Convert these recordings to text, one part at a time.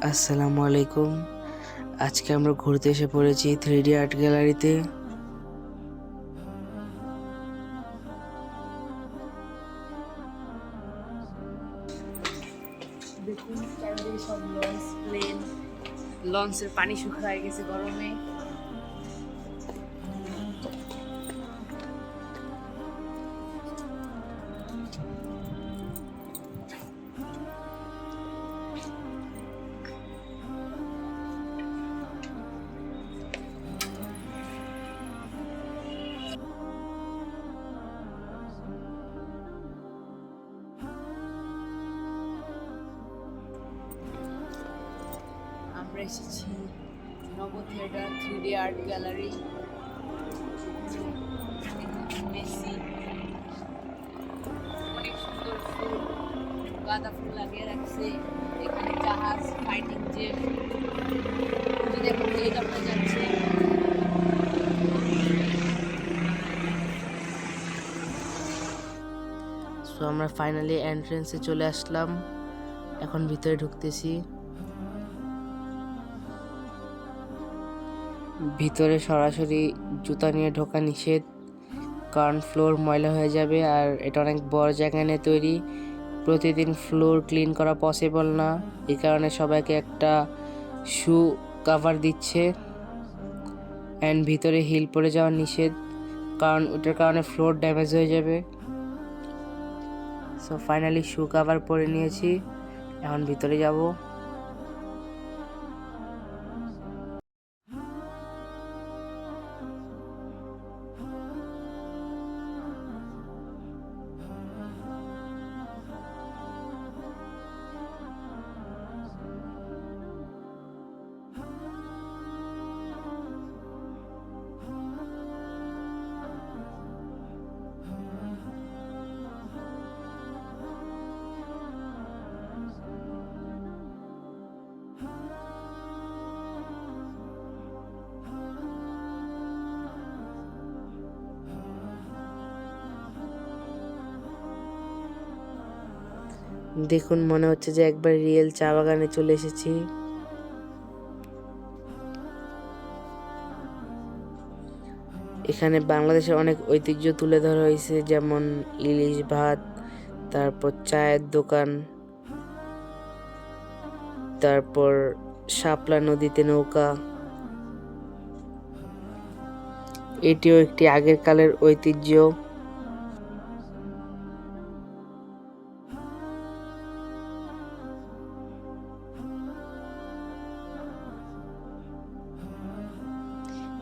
আসসালামু আলাইকুম। আজকে আমরা ঘুরতে এসে পড়েছি 3D আর্ট গ্যালারিতে। দেখুন চারিদিকে সব লঞ্চ প্লেন, লঞ্চের পানি শুকিয়ে গেছে গরমে। আমরা এসেছি নব theatre 3D art gallery. Messi অনেক সুন্দর ফুল, গাঁদা ফুল লাগিয়ে রাখছে। এখানে জাহাজ, ফাইটিং জেট, দেখো হেলিকপ্টার যাচ্ছে। সো আমরা ফাইনালি এন্ট্রেন্সে চলে আসলাম, এখন ভিতরে ঢুকতেছি। ভিতরে সরাসরি জুতা নিয়ে ঢোকা নিষেধ, কারণ ফ্লোর ময়লা হয়ে যাবে। আর এটা অনেক বড় জায়গা নিয়ে তৈরি, প্রতিদিন ফ্লোর ক্লিন করা পসিবল না। এই কারণে সবাইকে একটা শু কাভার দিচ্ছে। অ্যান্ড ভিতরে হিল পরে যাওয়া নিষেধ, কারণ ওটার কারণে ফ্লোর ড্যামেজ হয়ে যাবে। সো ফাইনালি শু কাভার পরে নিয়েছি, এখন ভিতরে যাব। দেখুন, মনে হচ্ছে যে একবার রিয়েল চা বাগানে চলে এসেছি। এখানে বাংলাদেশের অনেক ঐতিহ্য তুলে ধরা হয়েছে, যেমন ইলিশ ভাত, তারপর চায়ের দোকান, তারপর শাপলা নদীতে নৌকা। এটিও একটি আগের কালের ঐতিহ্য।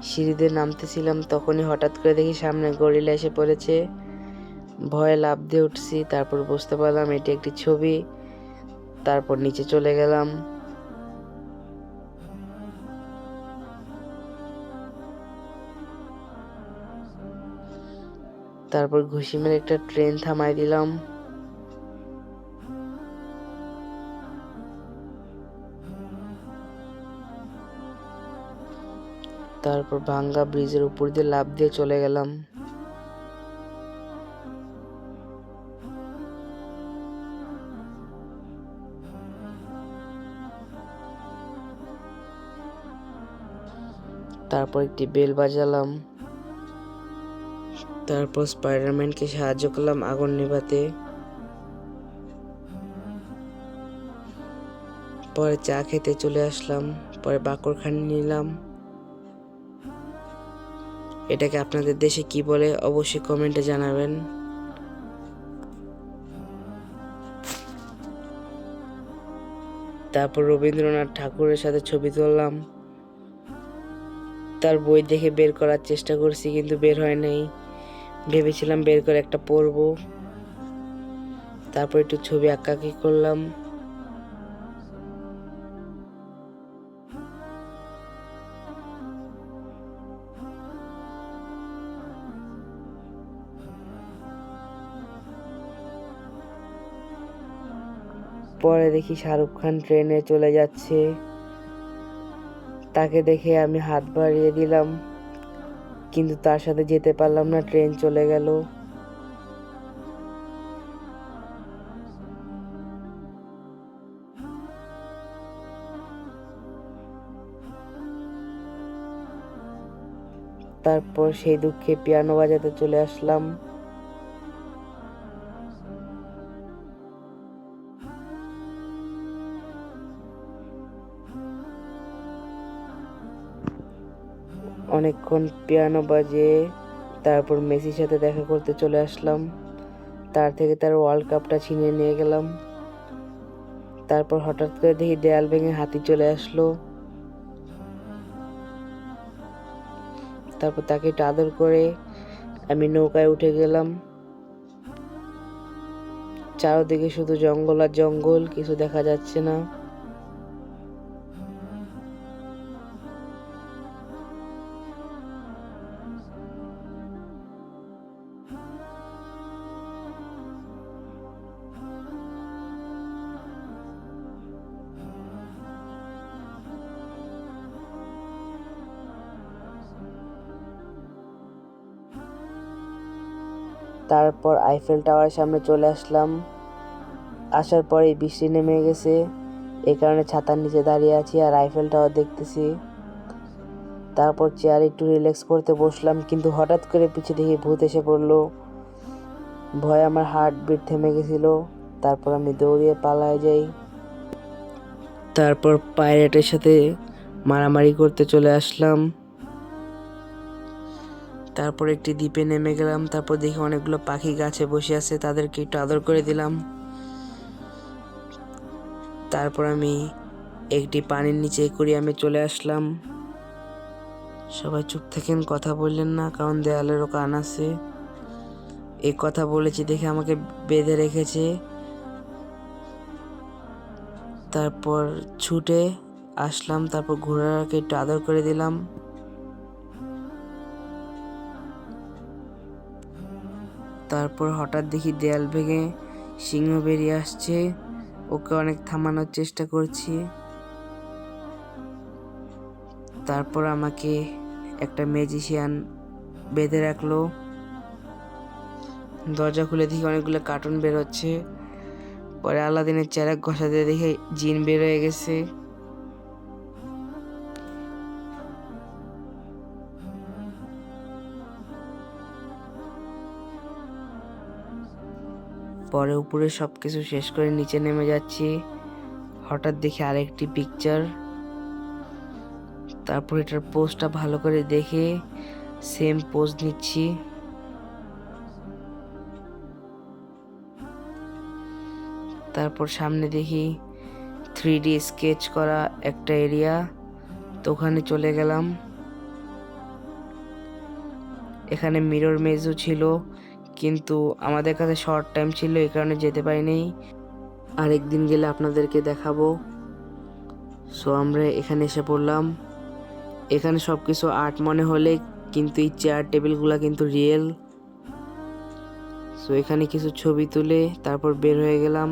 সিঁড়িতে নামতেছিলাম, তখনই হঠাৎ করে দেখি সামনে গরিলা এসে পড়েছে। ভয়ে লাফ দিয়ে উঠছি, তারপর বুঝতে পারলাম এটি একটি ছবি। তারপর নিচে চলে গেলাম। তারপর ঘুষি মেরে একটা ট্রেন থামাই দিলাম। তারপর ভাঙ্গা ব্রিজের উপর দিয়ে লাফ দিয়ে চলে গেলাম। তারপর একটি বেল বাজালাম। তারপর স্পাইডারম্যানকে সাহায্য করলাম আগুন নেভাতে। পরে চা খেতে চলে আসলাম, পরে বাকরখানি নিলাম। এটাকে আপনাদের দেশে কি বলে অবশ্যই কমেন্টে জানাবেন। তারপর রবীন্দ্রনাথ ঠাকুরের সাথে ছবি তুললাম। তার বই দেখে বের করার চেষ্টা করছি, কিন্তু বের হয় নাই। ভেবেছিলাম বের করে একটা পড়বো। তারপর একটু ছবি আঁকাআঁকি করলাম। পরে দেখি শাহরুখ খান ট্রেনে চলে যাচ্ছে, তাকে দেখে আমি হাত বাড়িয়ে দিলাম, কিন্তু তার সাথে যেতে পারলাম না, ট্রেন চলে গেল। তারপর সেই দুঃখে পিয়ানো বাজাতে চলে আসলাম। অনেকক্ষণ পিয়ানো বাজিয়ে তারপর মেসির সাথে দেখা করতে চলে আসলাম। তার থেকে তার ওয়ার্ল্ড কাপটা ছিনিয়ে নিয়ে গেলাম। তারপর হঠাৎ করে দেখি দেয়াল ভেঙে হাতি চলে আসলো। তারপর তাকে একটু আদর করে আমি নৌকায় উঠে গেলাম। চারদিকে শুধু জঙ্গল আর জঙ্গল, কিছু দেখা যাচ্ছে না। তারপর আইফেল টাওয়ারের সামনে চলে আসলাম। আসার পরে বৃষ্টি নেমে গেছে, এই কারণে ছাতার নিচে দাঁড়িয়ে আছি আর আইফেল টাওয়ার দেখতেছি। তারপর চেয়ারে একটু রিল্যাক্স করতে বসলাম, কিন্তু হঠাৎ করে পিছে দেখি ভূত এসে পড়লো। ভয়ে আমার হার্টবিট থেমে গেছিল। তারপর আমি দৌড়িয়ে পালায় যাই। তারপর পাইরেটের সাথে মারামারি করতে চলে আসলাম। তারপর একটি দ্বীপে নেমে গেলাম। তারপর দেখি অনেকগুলো পাখি গাছে বসে আছে, তাদেরকে একটু আদর করে দিলাম। তারপর আমি একটি পানির নিচে আমি চলে আসলাম। সবাই চুপ থাকেন, কথা বললেন না, কারণ দেয়ালেরও কান আছে। এই কথা বলেছি দেখে আমাকে বেঁধে রেখেছে। তারপর ছুটে আসলাম, তারপর ঘোড়াকে একটু আদর করে দিলাম। তারপর হঠাৎ দেখি দেয়াল ভেঙে সিংহ বেরিয়ে আসছে। ওকে অনেক থামানোর চেষ্টা করছি। তারপর আমাকে একটা ম্যাজিশিয়ান বেঁধে রাখলো। দরজা খুলে দেখি অনেকগুলো কার্টুন বের হচ্ছে। পরে আলাদিনের চেরাক ঘষাতে দেখে জিন বের হয়ে গেছে। পরে উপরে সবকিছু শেষ করে নিচে নেমে যাচ্ছি। হঠাৎ দেখি আরেকটি পিকচার। তারপর এটার পোজটা ভালো করে দেখে সেম পোজ নিচ্ছি। তারপর সামনে দেখি 3D স্কেচ করা একটা এরিয়া, তো ওখানে চলে গেলাম। এখানে মিরর মেজও ছিল, কিন্তু আমাদের কাছে শর্ট টাইম ছিল, এই কারণে যেতে পারিনি। আরেকদিন গেলে আপনাদেরকে দেখাবো। সো আমরা এখানে এসে পড়লাম। এখানে সবকিছু আর্ট মনে হলে কিন্তু এই চেয়ার টেবিলগুলা কিন্তু রিয়েল। সো এখানে কিছু ছবি তুলে তারপর বের হয়ে গেলাম।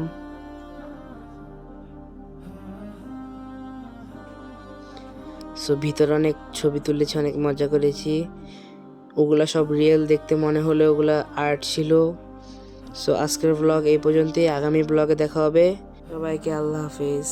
সো ভিতরে অনেক ছবি তুলেছি, অনেক মজা করেছি। ওগুলা সব রিয়েল দেখতে মনে হলে ওগুলা আর্ট ছিল। সো আজকের ব্লগ এই পর্যন্তই। আগামী ব্লগে দেখা হবে। সবাইকে আল্লাহ হাফেজ।